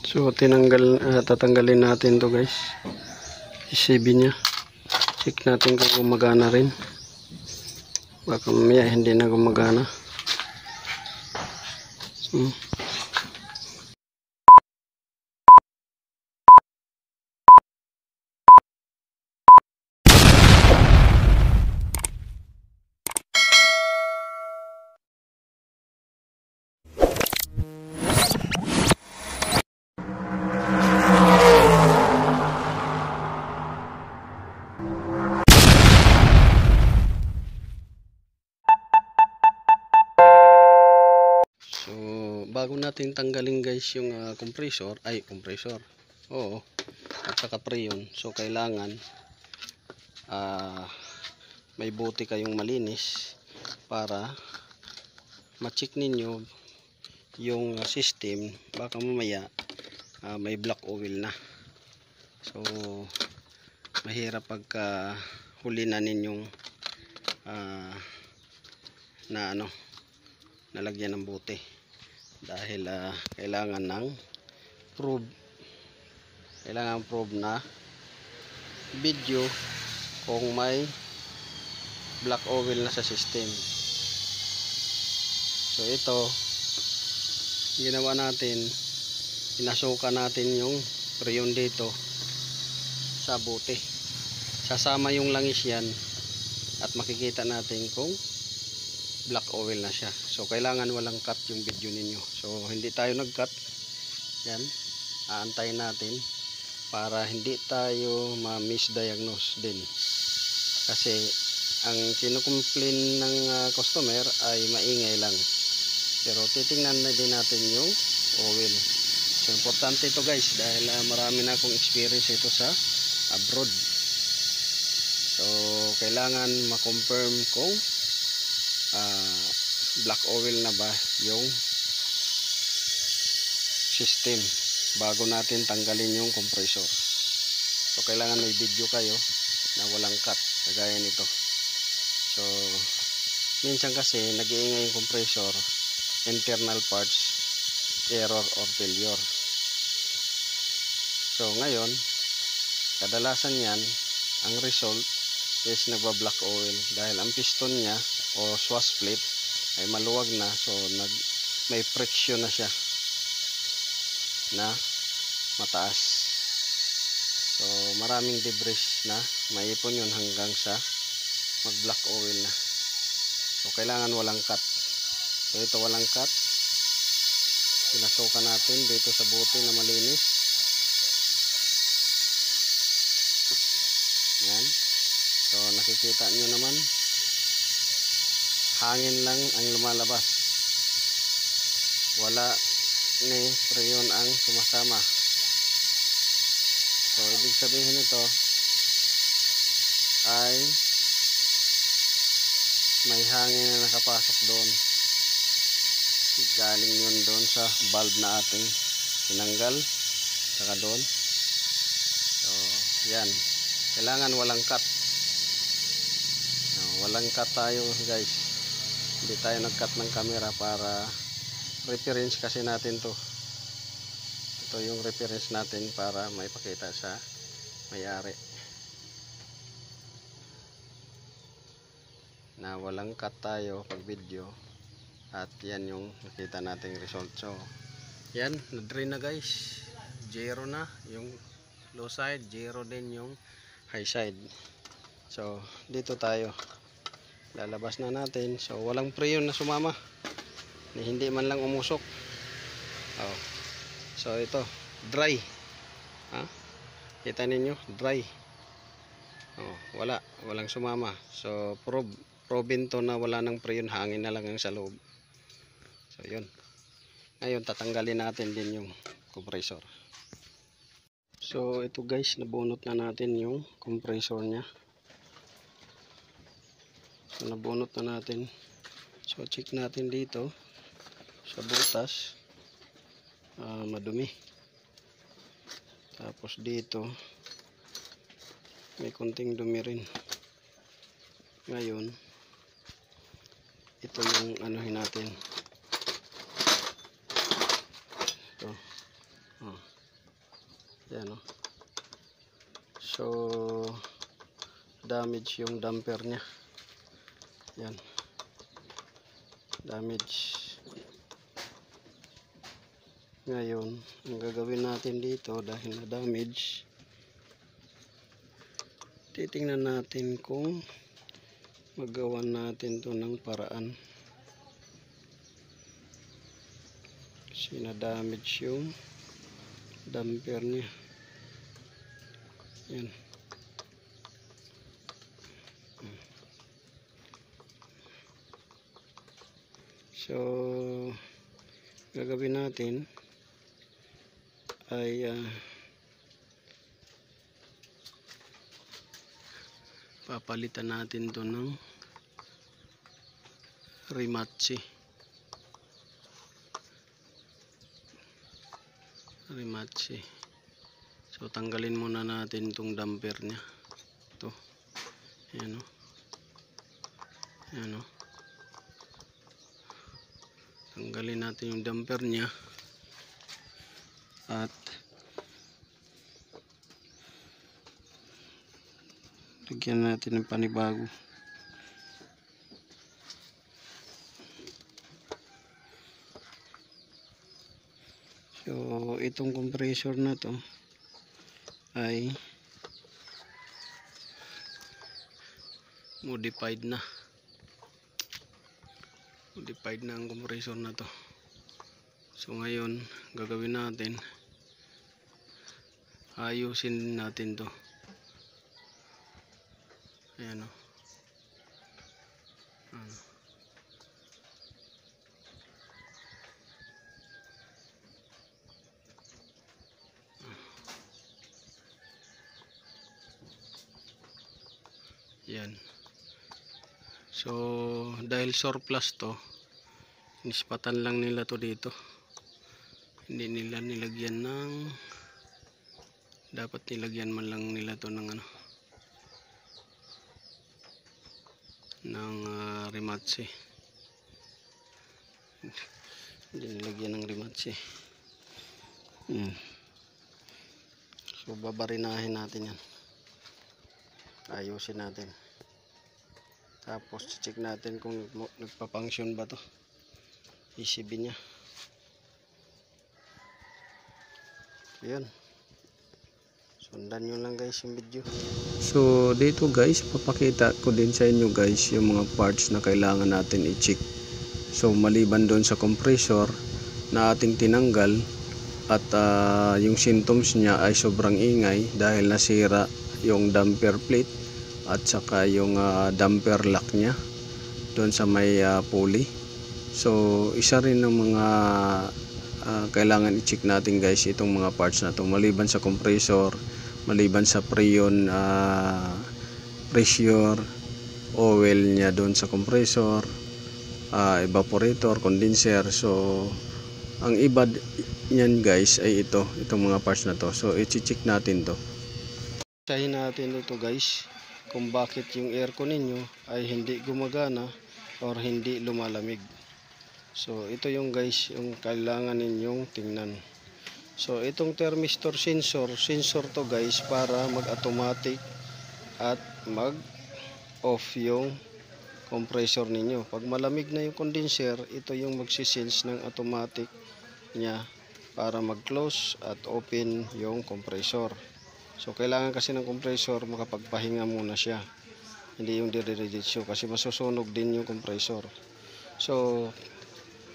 So tatanggalin natin to guys. ECB nya. Check natin kung gumagana rin. Baka mamaya hindi na gumagana. Bago natin tanggalin guys yung compressor, oo, at saka preyon, so kailangan may buti kayong malinis para ma-check ninyo yung system. Baka mamaya may black oil na, so mahirap pagka huli na ninyong nalagyan ng buti, dahil kailangan ng prove na video kung may black oil na sa system. So ito ginawa natin, pinasukan natin yung preyon dito sa buti, sasama yung langis yan at makikita natin kung black oil na siya. So kailangan walang cut yung video ninyo. So hindi tayo nag-cut. Yan, aantayin natin para hindi tayo ma-misdiagnose din, kasi ang kino-complain ng customer ay maingay lang, pero titingnan na din natin yung oil. So importante ito guys, dahil marami na akong experience ito sa abroad. So kailangan ma-confirm kung black oil na ba yung system bago natin tanggalin yung compressor. So kailangan may video kayo na walang cut, kagaya nito. So minsan kasi nag-iingay yung compressor, internal parts error or failure. So ngayon kadalasan yan, ang result is nagba-black oil dahil ang piston niya o swash plate ay maluwag na, so may friction na siya na mataas. So maraming debris na maipon yun hanggang sa mag black oil na. So kailangan walang cut. So ito walang cut, pinasukan natin dito sa buti na malinis. Yan. So nakikita nyo naman, hangin lang ang lumalabas, wala ni preyon ang sumasama. So ibig sabihin nito ay may hangin na nakapasok doon, galing yun doon sa valve na ating tinanggal, saka doon. So yan, kailangan walang cut. Walang cut tayo guys, hindi tayo nag-cut ng camera para reference kasi natin to. Ito yung reference natin para maipakita sa may-ari na walang cut tayo pag video, at yan yung nakita nating result. So yan, na-drain na guys, zero na yung low side, zero din yung high side. So dito tayo, lalabas na natin. So walang preyon na sumama, hindi man lang umusok. So ito dry, kita ninyo dry, walang sumama. So proven to na wala nang preyon, hangin na lang ang sa loob. So yun, ngayon tatanggalin natin din yung compressor. So ito guys, nabunot na natin yung compressor nya. So nabunot na natin. So check natin dito sa butas, madumi. Tapos dito may konting dumi rin. Ngayon ito yung anuhin natin. Ito. Ayan o. So damage yung damper nya. Yan, damage. Ngayon, ang gagawin natin dito dahil na damage, titingnan natin kung magawa natin to ng paraan. Kasi na damage yung damper niya. Yan. So gagawin natin ay papalitan natin to ng Rimachi. So tanggalin muna natin itong damper nya. Ito. Ayan o. Ayan o. Tanggalin natin yung damper nya. At lagyan natin ng panibago. So itong compressor na to ay modified na ang compressor na to. So ngayon gagawin natin, ayusin natin to. Ayan o. Yan. So dahil surplus to, nispatan lang nila to dito. Hindi nila nilagyan ng, dapat nilagyan man lang nila to ng Rimachi. Hindi nilagyan ng Rimachi. So babarinahin natin yan, ayusin natin, tapos check natin kung nagpa-function ba to ECB nya. Ayan, sundan nyo lang guys yung video. So dito guys, papakita ko din sa inyo guys yung mga parts na kailangan natin i-check. So maliban doon sa compressor na ating tinanggal at yung symptoms niya ay sobrang ingay dahil nasira yung damper plate at saka yung damper lock niya doon sa may pulley. So isa rin ng mga kailangan i-check natin guys itong mga parts na to, maliban sa compressor, maliban sa preon pressure, oil niya doon sa compressor, evaporator, condenser. So ang iba niyan guys ay itong mga parts na to. So i-check natin to. Sahin natin ito guys kung bakit yung aircon ninyo ay hindi gumagana or hindi lumalamig. So ito yung guys yung kailangan ninyong tingnan. So itong thermistor sensor to guys para mag-automatic at mag-off yung compressor ninyo. Pag malamig na yung condenser, ito yung magsisense ng automatic niya para mag-close at open yung compressor. So kailangan kasi ng compressor makapagpahinga muna siya, hindi yung dire-diretso kasi masusunog din yung compressor. So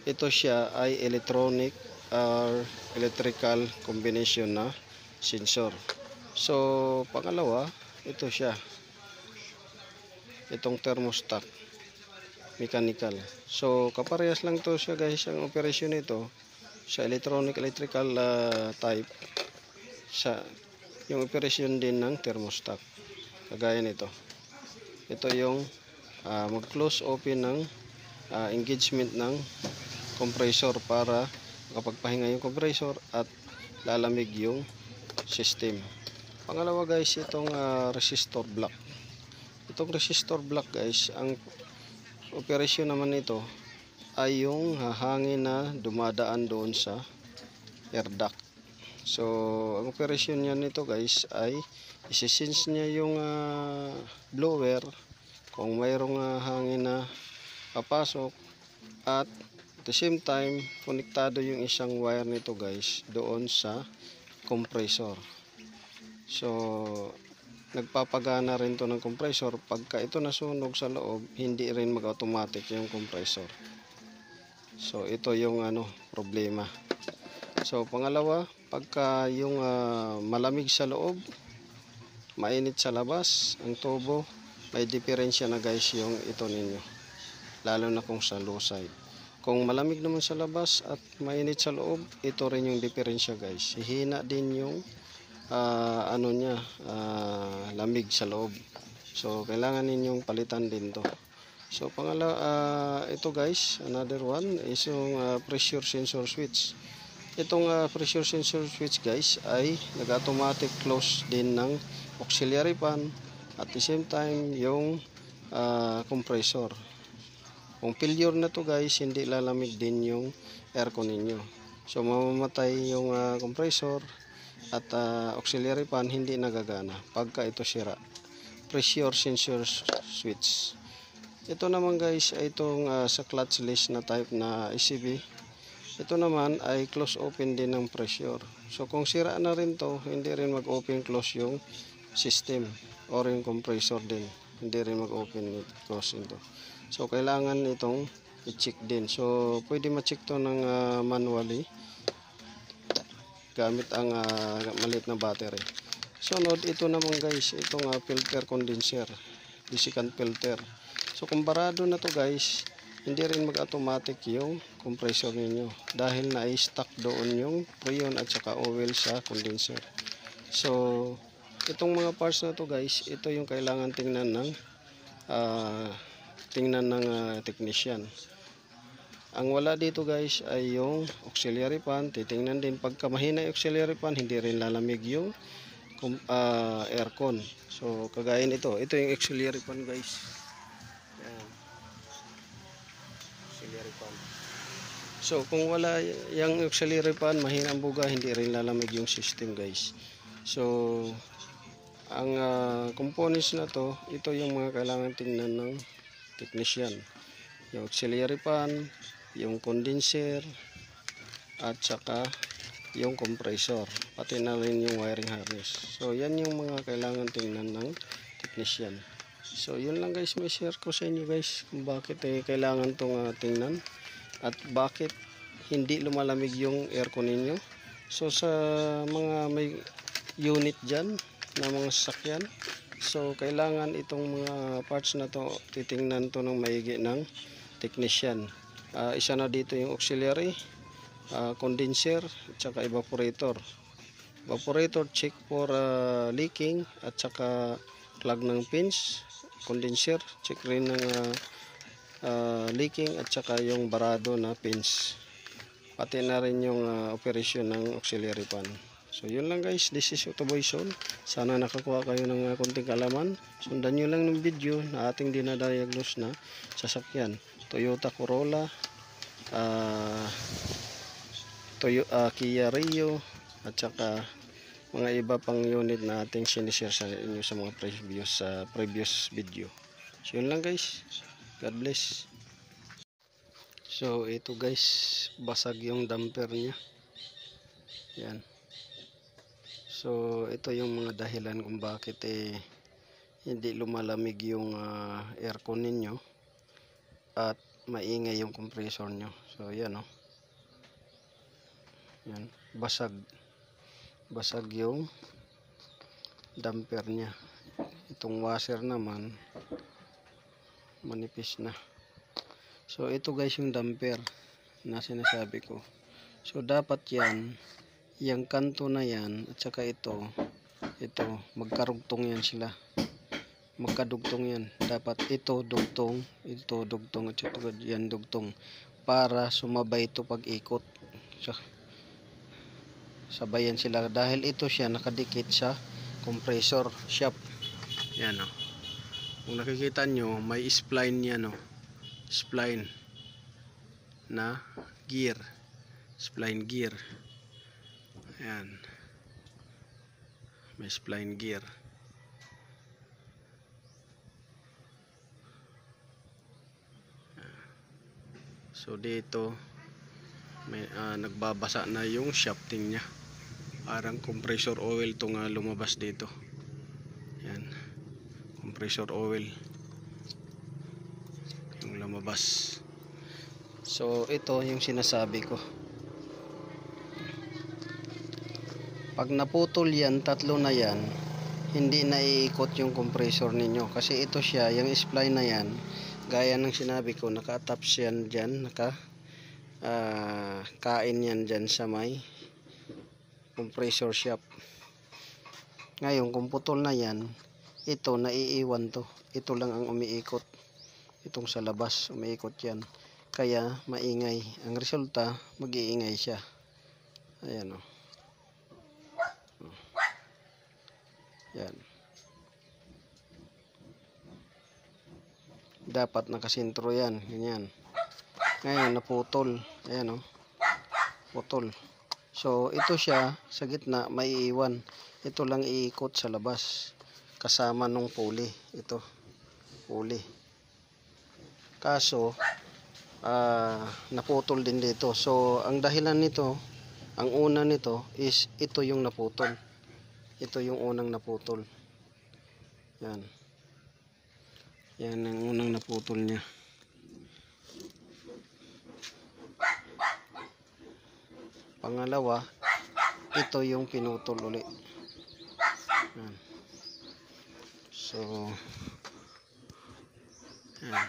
ito siya ay electrical combination na sensor. So pangalawa, ito siya, itong thermostat mechanical. So kaparehas lang to siya guys, ang operasyon nito sa electrical type sa yung operasyon din ng thermostat. Kagaya nito, ito yung mag-close open ng engagement ng compressor para makapagpahinga yung compressor at lalamig yung system. Pangalawa guys, itong resistor block. Itong resistor block guys, ang operasyon naman nito ay yung hangin na dumadaan doon sa air duct. So ang operasyon niya nito guys ay isi-sense niya yung blower kung mayroong hangin na papasok, at at the same time konektado yung isang wire nito guys doon sa compressor. So nagpapagana rin to ng compressor. Pagka ito nasunog sa loob, hindi rin mag-automatic yung compressor. So ito yung problema. So pangalawa, pagka yung malamig sa loob, mainit sa labas, ang tubo, may diferensya na guys yung ito ninyo, lalo na kung sa low side. Kung malamig naman sa labas at mainit sa loob, ito rin yung diferensya guys. Hihina din yung lamig sa loob. So kailangan ninyong palitan din to. So pangalawa, ito guys, another one is yung pressure sensor switch. Itong pressure sensor switch guys ay nag-automatic close din ng auxiliary fan, at the same time yung compressor. Kung failure na to guys, hindi lalamig din yung aircon ninyo. So mamamatay yung compressor at auxiliary fan, hindi nagagana pagka ito sira. Pressure sensor switch. Ito naman guys ay itong sa clutchless na type na ECB. Ito naman ay close open din ng pressure. So kung sira na rin to, hindi rin mag-open close yung system or yung compressor din. Hindi rin mag-open close ito. So kailangan itong i-check din. So pwede ma-check to ng manually gamit ang maliit na battery. Sunod, ito naman guys, itong filter condenser, desiccant filter. So kung barado na to guys, hindi rin mag-automatic yung compressor ninyo dahil na-stuck doon yung freon at saka oil sa condenser. So itong mga parts na to guys, ito yung kailangan tingnan ng technician. Ang wala dito guys ay yung auxiliary fan. Titingnan din pagka mahina yung auxiliary fan, hindi rin lalamig yung aircon. So kagaya nito, ito yung auxiliary fan guys. Yan. Auxiliary fan. So kung wala yung auxiliary fan, mahina ang buga, hindi rin lalamig yung system guys. So ang components na to, ito yung mga kailangan tingnan ng technician. Yung auxiliary fan, yung condenser, at saka yung compressor, pati na rin yung wiring harness. So yan yung mga kailangan tingnan ng technician. So yun lang guys, may share ko sa inyo guys kung bakit kailangan tong tingnan at bakit hindi lumalamig yung aircon ninyo. So sa mga may unit dyan na mga sasakyan, so kailangan itong mga parts na to titingnan to ng maigi ng technician. Isa na dito yung auxiliary, condenser at saka evaporator. Evaporator, check for leaking at saka plug ng pins. Condenser, check rin ng leaking at saka yung barado na pins. Pati na rin yung operation ng auxiliary fan. So yun lang guys, this is Otoboy Sol. Sana nakakuha kayo ng konting kalaman. Sundan nyo lang ng video na ating dinadiagnose na sasakyan. Toyota Corolla, Kia Rio, at saka mga iba pang unit na ating sinishare sa inyo sa mga previous video. So yun lang guys, God bless. So ito guys, basag yung damper nya. Yan. So ito yung mga dahilan kung bakit hindi lumalamig yung aircon ninyo at maingay yung compressor nyo. So yan yan, basag yung damper nya. Itong washer naman manipis na. So ito guys yung damper na sinasabi ko. So dapat yan, yung kanto na yan at saka ito magkarugtong yan sila, magkadugtong yan. Dapat ito dugtong at saka yan dugtong para sumabay ito pag ikot. So sabayan sila dahil ito siya nakadikit sa compressor shaft. Yan kung nakikita nyo, may spline yan spline na gear, spline gear. Ayan. may spline gear. So dito may nagbabasa na yung shafting niya. Parang compressor oil tong lumabas dito. Yan. Compressor oil yung lumabas. So ito yung sinasabi ko. Pag naputol yan, tatlo na yan, hindi na iikot yung compressor ninyo. Kasi ito siya, yung spline na yan, gaya ng sinabi ko, naka-attach yan dyan, kain yan dyan sa may compressor shaft. Ngayon, kung putol na yan, ito, naiiwan to. Ito lang ang umiikot. Itong sa labas, umiikot yan. Kaya, maingay. Ang resulta, mag-iingay siya. Ayan o. Yan. Dapat nakasintro yan. Ganyan. Ngayon, naputol. Ayan o. Putol. So, ito siya, sa gitna, maiiwan. Ito lang iikot sa labas. Kasama nung pulley. Ito. Pulley. Kaso, naputol din dito. So, ang dahilan nito, ang una nito is ito yung naputol. Ito yung unang naputol. Yan. Yan ang unang naputol niya. Pangalawa, ito yung pinutol uli. Yan. So, yan.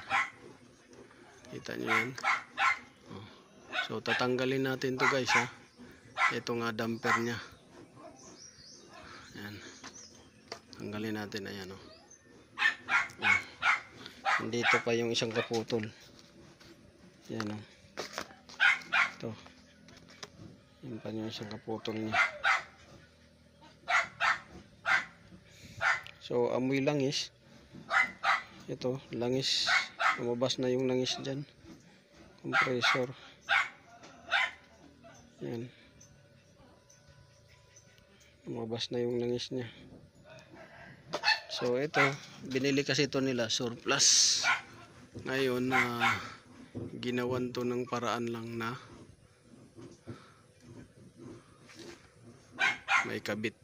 Kita nyo yan. So, tatanggalin natin to guys ha. Ito nga damper niya. Yan. Tanggalin natin. Ayan o. Dito pa yung isang kaputol. Yan o. Ito. Yan pa yung isang kaputol niya. So, amoy langis. Ito, langis. Lumabas na yung langis dyan. Compressor. Yan. Lumabas na yung langis niya. So, ito. Binili kasi ito nila. Surplus. Ngayon, ginawan to ng paraan lang na may kabit.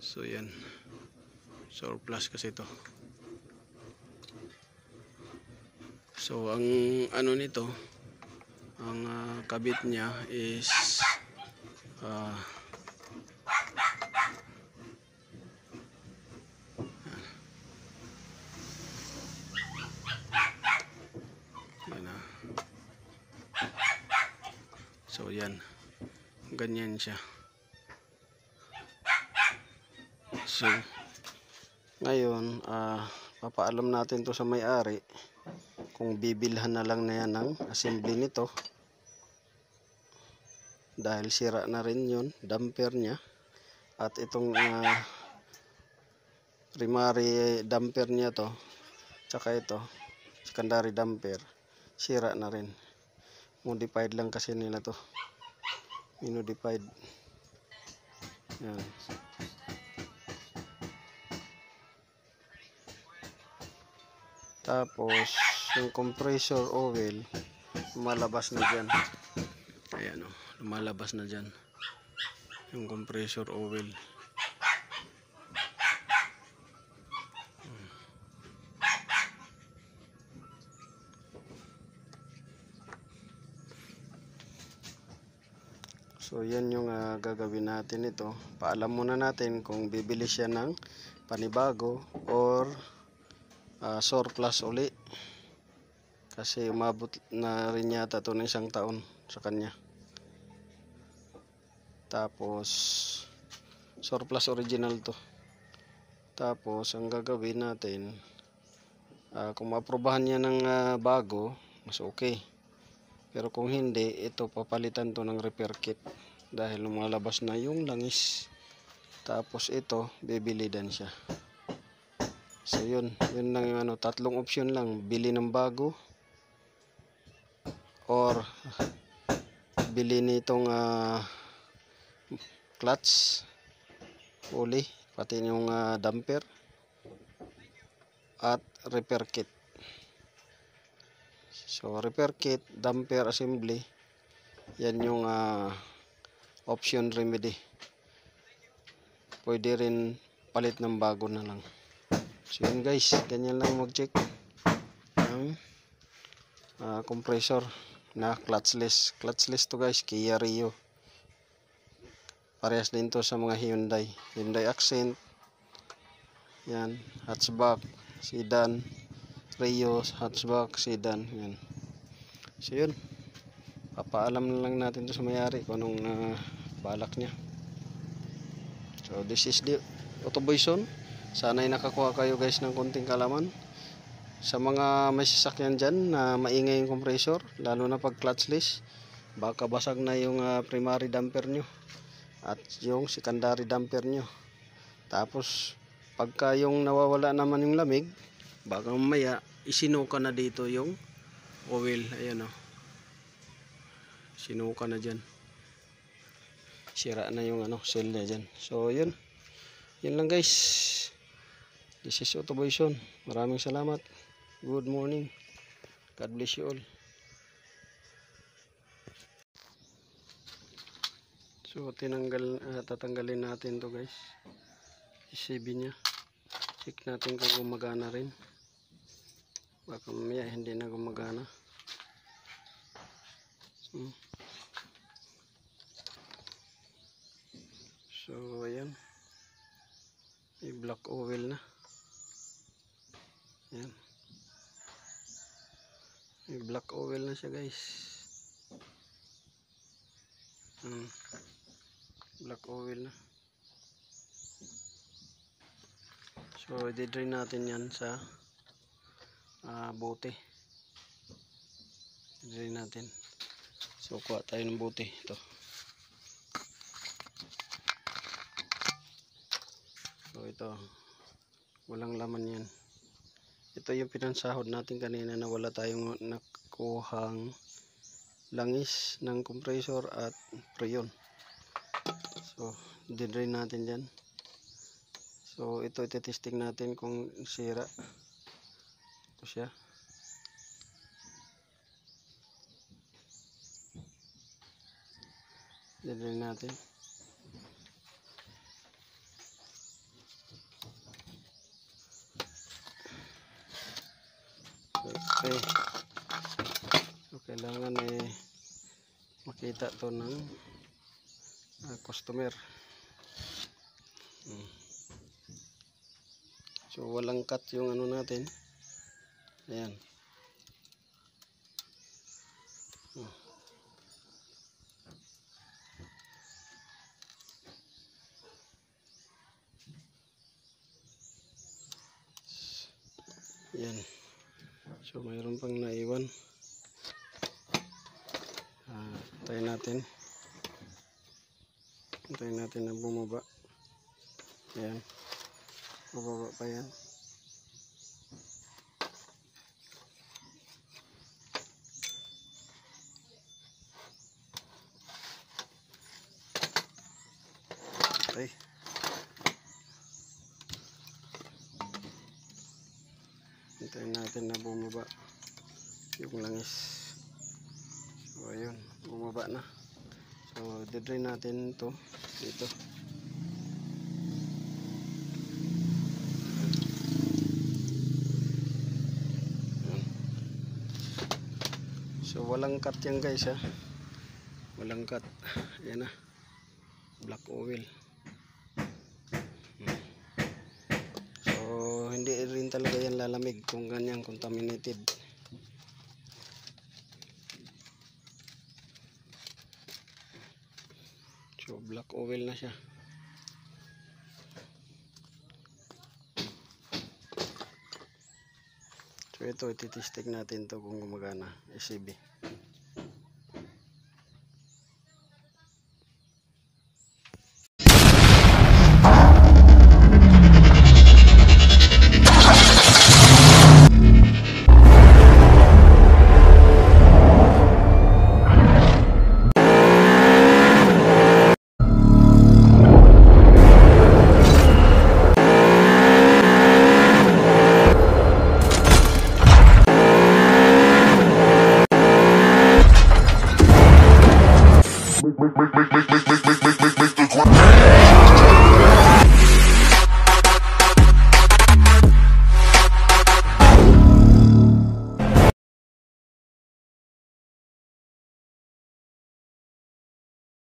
So, yan. Surplus kasi ito. So, ang ano nito, ang kabit niya is so, yan. Ganyan siya. So, ngayon, papaalam natin to sa may-ari kung bibilhan na lang na yan ng assembly nito. Dahil sira na rin yun, damper niya. At itong primary damper niya to, tsaka ito, secondary damper, sira na rin. Modified lang kasi nila to. Minodified. Yan. Tapos, yung compressor oil, lumalabas na dyan. Ayan o, lumalabas na dyan. Yung compressor oil. So, yan yung gagawin natin ito. Paalam muna natin kung bibili siya ng panibago or surplus uli. Kasi umabot na rin yata ito ng 1 taon sa kanya. Tapos, surplus original to. Tapos, ang gagawin natin, kung maaprobahan niya ng bago, mas okay. Pero kung hindi, ito papalitan to ng repair kit dahil lumalabas na yung langis. Tapos ito, bibili din siya. So yun lang yung tatlong option lang, bili ng bago or bili nitong clutch uli, pati yung damper at repair kit. So repair kit, damper assembly, yan yung option remedy. Pwede rin palit ng bago na lang. So yun guys, ganyan lang mag-check ng compressor na clutchless. Clutchless to guys, Kia Rio. Parehas din to sa mga Hyundai Accent, yan, hatchback, sedan, Rio, hatchback, sedan, yan. So yun, papaalam na lang natin to sa may-ari kung anong balak niya. So this is the Autoboyson. Sana'y nakakuha kayo guys ng konting kalaman sa mga may sasakyan dyan na maingay yung compressor, lalo na pag clutchless. Baka basag na yung primary damper nyo at yung secondary damper nyo. Tapos pagka yung nawawala naman yung lamig, baka mamaya isinuka na dito yung oil. Ayan o, sinuka na dyan, sira na yung seal na dyan. So yun lang guys, this is Autoboyson. Maraming salamat, good morning, God bless you all. So tatanggalin natin to guys, ECB nya. Check natin kung gumagana rin, baka mamaya hindi na gumagana. So ayan, may black oil na, ayan, may black oil na siya guys. Black oil na. So i-drain natin yan sa bote. I-drain natin. So kuha tayo ng bote. Ito. So ito, walang laman yan. Ito yung pinansahod natin kanina na wala tayong nakuhang langis ng compressor at preyon. So i-drain natin dyan. So ito iti-testing natin kung sira. Ito siya. I-drain natin. Okay. So kailangan makita to ng customer. So walang cut yung natin. Ayan. Ayan. So mayroon pang naiwan. Antayin natin na bumaba. Ayan, bumaba pa yan. Okay, antayin natin na bumaba yung langis. So ayun, bumaba na. So i-drain natin ito dito. So walang cut yan guys ha. Walang cut. Ayan na. Black oil. So hindi rin talaga yan lalamig kung ganyan contaminated. So black oil na siya. So ito iti-testing natin to kung gumagana, ECB. make